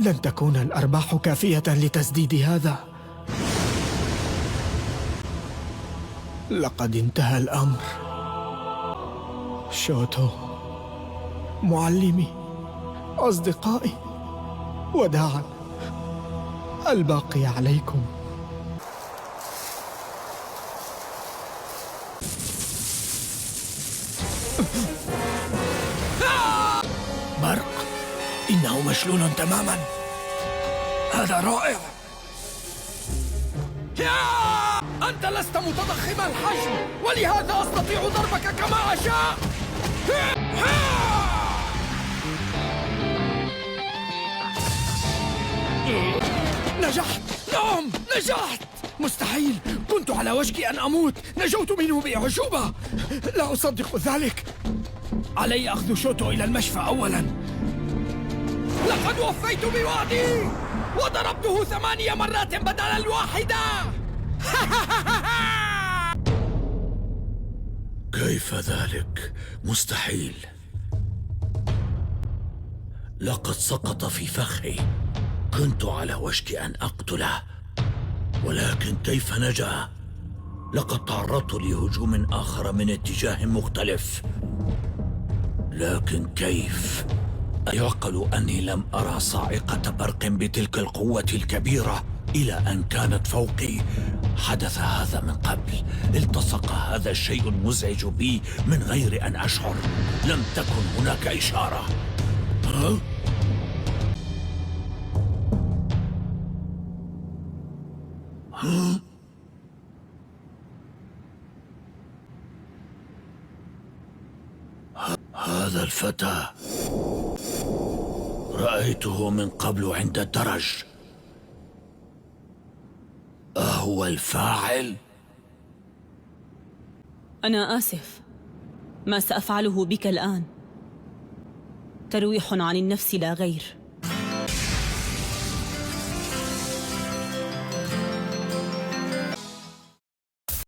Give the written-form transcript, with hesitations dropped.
لن تكون الأرباح كافية لتسديد هذا. لقد انتهى الأمر. شوتو، معلمي، أصدقائي، وداعا. الباقي عليكم. برق، إنه مشلول تماما. هذا رائع. أنت لست متضخم الحجم، ولهذا أستطيع ضربك كما أشاء. نجحت! نعم، نجحت! مستحيل! كنت على وشك أن أموت. نجوت منه بأعجوبة. لا أصدق ذلك. علي أخذ شوتو إلى المشفى أولا. لقد وفيت بوعدي وضربته 8 مرات بدل الواحدة. كيف ذلك؟ مستحيل. لقد سقط في فخي. كنت على وشك أن أقتله، ولكن كيف نجا؟ لقد تعرضت لهجوم آخر من اتجاه مختلف، لكن كيف؟ أيعقل أني لم أرى صاعقة برق بتلك القوة الكبيرة إلى أن كانت فوقي؟ حدث هذا من قبل. التصق هذا الشيء المزعج بي من غير أن أشعر. لم تكن هناك إشارة. ها؟ ها؟ هذا الفتى رأيته من قبل عند الدرج. أهو الفاعل؟ أنا آسف. ما سأفعله بك الآن ترويح عن النفس لا غير.